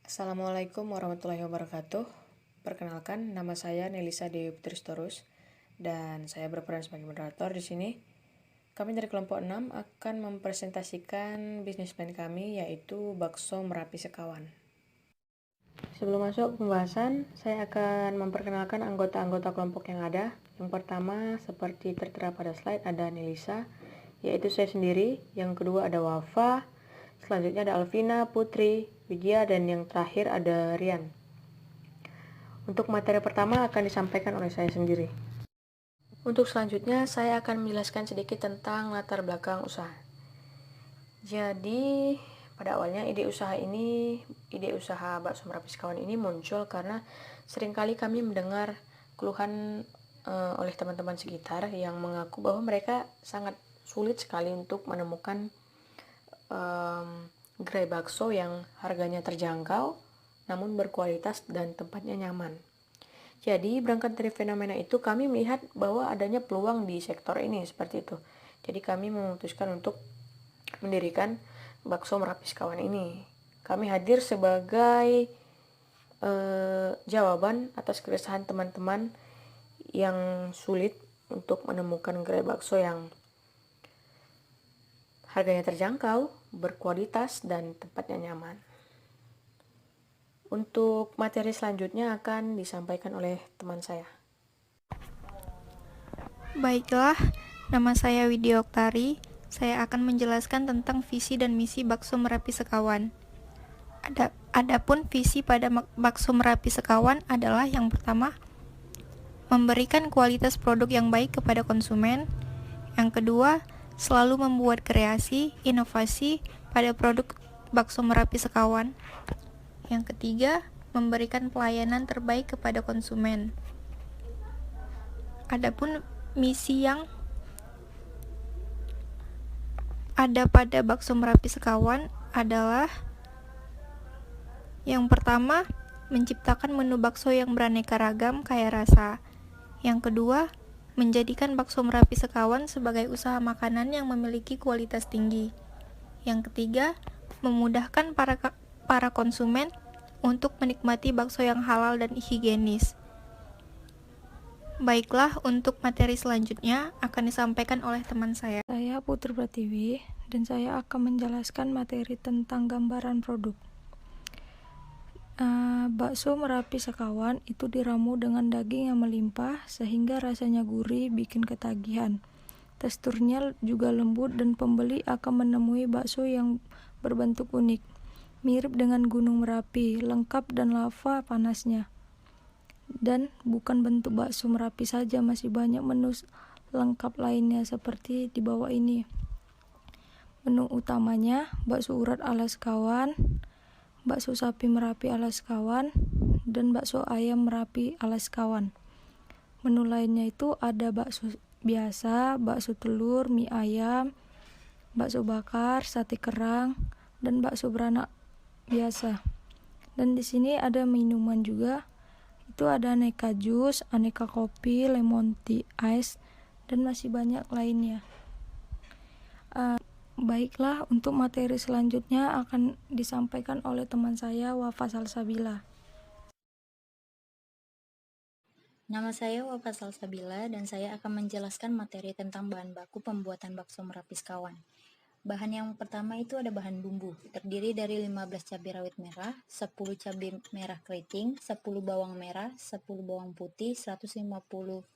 Assalamualaikum warahmatullahi wabarakatuh. Perkenalkan, nama saya Nelisa Dewi Putristorus dan saya berperan sebagai moderator di sini. Kami dari kelompok 6 akan mempresentasikan bisnis plan kami, yaitu bakso Merapi Sekawan. Sebelum masuk pembahasan, saya akan memperkenalkan anggota-anggota kelompok yang ada. Yang pertama, seperti tertera pada slide, ada Nelisa, yaitu saya sendiri. Yang kedua ada Wafa, selanjutnya ada Alvina, Putri, Widya, dan yang terakhir ada Rian. Untuk materi pertama akan disampaikan oleh saya sendiri. Untuk selanjutnya, saya akan menjelaskan sedikit tentang latar belakang usaha. Jadi, pada awalnya ide usaha bakso Merapi Sekawan ini muncul karena seringkali kami mendengar keluhan oleh teman-teman sekitar yang mengaku bahwa mereka sangat sulit sekali untuk menemukan gerai bakso yang harganya terjangkau namun berkualitas dan tempatnya nyaman. Jadi berangkat dari fenomena itu kami melihat bahwa adanya peluang di sektor ini seperti itu. Jadi kami memutuskan untuk mendirikan bakso Merapi Sekawan ini. Kami hadir sebagai jawaban atas keresahan teman-teman yang sulit untuk menemukan gerai bakso yang harganya terjangkau, berkualitas, dan tempatnya nyaman. Untuk materi selanjutnya akan disampaikan oleh teman saya. Baiklah, nama saya Widya Oktari. Saya akan menjelaskan tentang visi dan misi Bakso Merapi Sekawan. Adapun visi pada Bakso Merapi Sekawan adalah yang pertama, memberikan kualitas produk yang baik kepada konsumen. Yang kedua, selalu membuat kreasi, inovasi pada produk Bakso Merapi Sekawan. Yang ketiga, memberikan pelayanan terbaik kepada konsumen. Adapun misi yang ada pada Bakso Merapi Sekawan adalah yang pertama, menciptakan menu bakso yang beraneka ragam kaya rasa. Yang kedua, menjadikan Bakso Merapi Sekawan sebagai usaha makanan yang memiliki kualitas tinggi. Yang ketiga, memudahkan para konsumen untuk menikmati bakso yang halal dan higienis. Baiklah, untuk materi selanjutnya akan disampaikan oleh teman saya. Saya Putri Pratiwi dan saya akan menjelaskan materi tentang gambaran produk. Bakso Merapi Sekawan itu diramu dengan daging yang melimpah sehingga rasanya gurih, bikin ketagihan. Teksturnya juga lembut dan pembeli akan menemui bakso yang berbentuk unik, mirip dengan Gunung Merapi, lengkap dan lava panasnya. Dan bukan bentuk bakso Merapi saja, masih banyak menu lengkap lainnya seperti di bawah ini. Menu utamanya bakso urat ala Sekawan, bakso sapi Merapi ala Sekawan, dan bakso ayam Merapi ala Sekawan. Menu lainnya itu ada bakso biasa, bakso telur, mie ayam, bakso bakar, sate kerang, dan bakso beranak biasa. Dan di sini ada minuman juga. Itu ada aneka jus, aneka kopi, lemon tea, ice, dan masih banyak lainnya. Baiklah, untuk materi selanjutnya akan disampaikan oleh teman saya, Wafa Salsabila. Nama saya Wafa Salsabila dan saya akan menjelaskan materi tentang bahan baku pembuatan bakso Merapi Sekawan. Bahan yang pertama itu ada bahan bumbu, terdiri dari 15 cabai rawit merah, 10 cabai merah keriting, 10 bawang merah, 10 bawang putih, 150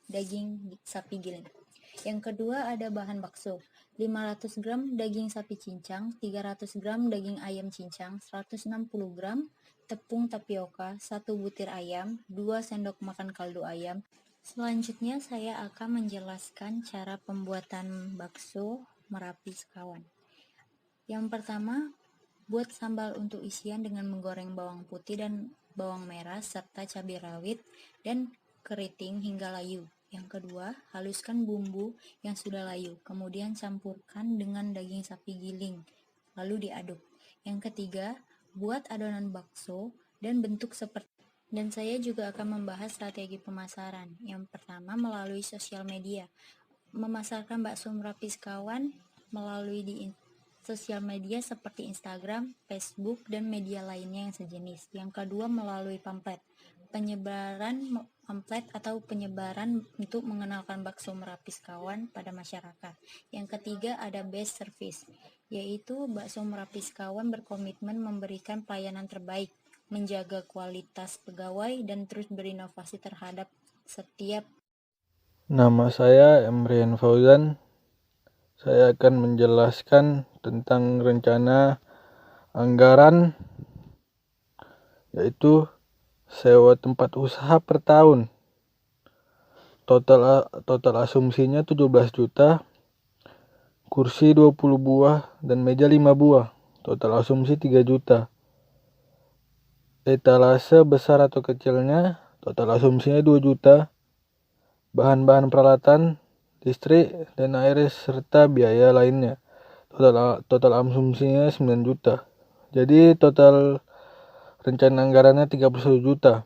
daging sapi giling. Yang kedua ada bahan bakso, 500 gram daging sapi cincang, 300 gram daging ayam cincang, 160 gram tepung tapioka, 1 butir ayam, 2 sendok makan kaldu ayam. Selanjutnya saya akan menjelaskan cara pembuatan bakso Merapi Sekawan. Yang pertama, buat sambal untuk isian dengan menggoreng bawang putih dan bawang merah serta cabai rawit dan keriting hingga layu. Yang kedua, haluskan bumbu yang sudah layu, kemudian campurkan dengan daging sapi giling, lalu diaduk. Yang ketiga, buat adonan bakso dan bentuk seperti. Dan saya juga akan membahas strategi pemasaran. Yang pertama, melalui sosial media. Memasarkan bakso Merapi Sekawan melalui di sosial media seperti Instagram, Facebook, dan media lainnya yang sejenis. Yang kedua, melalui pamflet. Penyebaran pamflet atau penyebaran untuk mengenalkan bakso Merapi Sekawan pada masyarakat. Yang ketiga, ada best service, yaitu bakso Merapi Sekawan berkomitmen memberikan pelayanan terbaik, menjaga kualitas pegawai, dan terus berinovasi terhadap setiap. Nama saya Emrian Fauzan. Saya akan menjelaskan tentang rencana anggaran, yaitu sewa tempat usaha per tahun. Total asumsinya 17 juta, kursi 20 buah, dan meja 5 buah. Total asumsi 3 juta. Etalase besar atau kecilnya, total asumsinya 2 juta. Bahan-bahan peralatan, listrik, dan air serta biaya lainnya. Total asumsinya 9 juta. Jadi total rencana anggarannya 31 juta.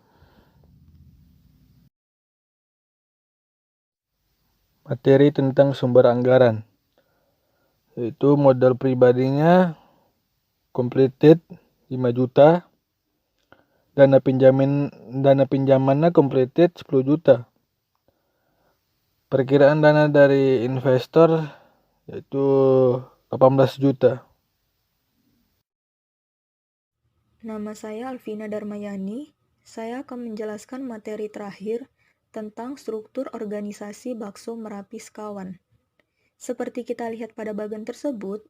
Materi tentang sumber anggaran, yaitu modal pribadinya completed 5 juta, dana pinjamannya completed 10 juta. Perkiraan dana dari investor yaitu 18 juta. Nama saya Alvina Darmayani. Saya akan menjelaskan materi terakhir tentang struktur organisasi Bakso Merapi Sekawan. Seperti kita lihat pada bagian tersebut,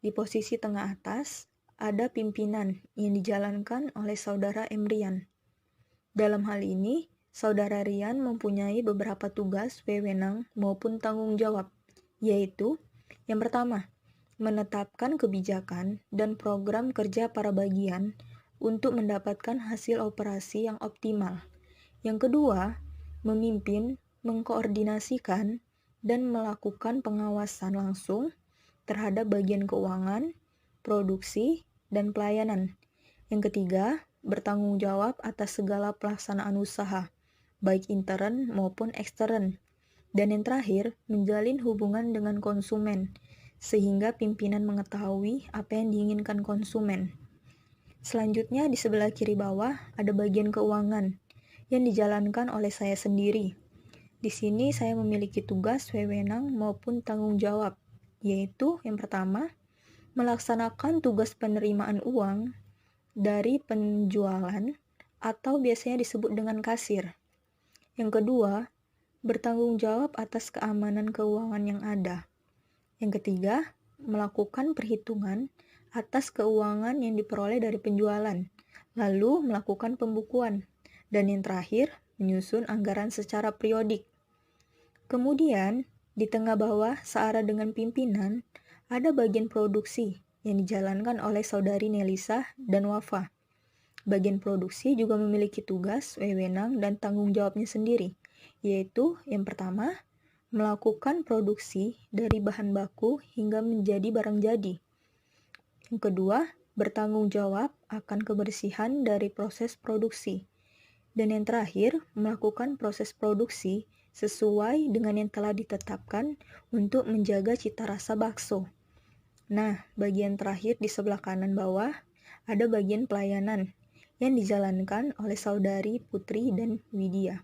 di posisi tengah atas ada pimpinan yang dijalankan oleh Saudara Emrian. Dalam hal ini, Saudara Rian mempunyai beberapa tugas, wewenang, maupun tanggung jawab, yaitu yang pertama, menetapkan kebijakan dan program kerja para bagian untuk mendapatkan hasil operasi yang optimal. Yang kedua, memimpin, mengkoordinasikan, dan melakukan pengawasan langsung terhadap bagian keuangan, produksi, dan pelayanan. Yang ketiga, bertanggung jawab atas segala pelaksanaan usaha, baik intern maupun ekstern. Dan yang terakhir, menjalin hubungan dengan konsumen, sehingga pimpinan mengetahui apa yang diinginkan konsumen. Selanjutnya, di sebelah kiri bawah ada bagian keuangan yang dijalankan oleh saya sendiri. Di sini saya memiliki tugas, wewenang, maupun tanggung jawab, yaitu yang pertama, melaksanakan tugas penerimaan uang dari penjualan atau biasanya disebut dengan kasir. Yang kedua, bertanggung jawab atas keamanan keuangan yang ada. Yang ketiga, melakukan perhitungan atas keuangan yang diperoleh dari penjualan, lalu melakukan pembukuan. Dan yang terakhir, menyusun anggaran secara periodik. Kemudian, di tengah bawah searah dengan pimpinan, ada bagian produksi yang dijalankan oleh Saudari Nelisa dan Wafa. Bagian produksi juga memiliki tugas, wewenang, dan tanggung jawabnya sendiri, yaitu yang pertama, melakukan produksi dari bahan baku hingga menjadi barang jadi. Yang kedua, bertanggung jawab akan kebersihan dari proses produksi. Dan yang terakhir, melakukan proses produksi sesuai dengan yang telah ditetapkan untuk menjaga cita rasa bakso. Nah, bagian terakhir di sebelah kanan bawah ada bagian pelayanan yang dijalankan oleh Saudari Putri dan Widya.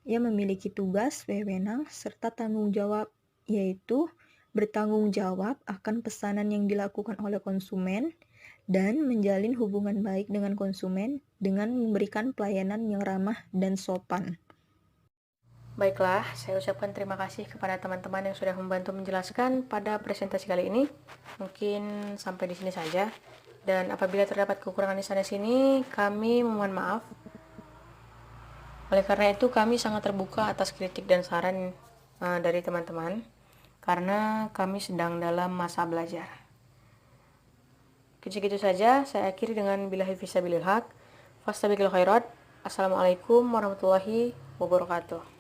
Ia memiliki tugas, wewenang, serta tanggung jawab, yaitu bertanggung jawab akan pesanan yang dilakukan oleh konsumen dan menjalin hubungan baik dengan konsumen dengan memberikan pelayanan yang ramah dan sopan. Baiklah, saya ucapkan terima kasih kepada teman-teman yang sudah membantu menjelaskan pada presentasi kali ini. Mungkin sampai di sini saja. Dan apabila terdapat kekurangan di sana-sini, kami mohon maaf. Oleh karena itu, kami sangat terbuka atas kritik dan saran dari teman-teman, karena kami sedang dalam masa belajar. Segitu saja, saya akhiri dengan billahi fisabilil haq. Fastabiqul khairat. Assalamualaikum warahmatullahi wabarakatuh.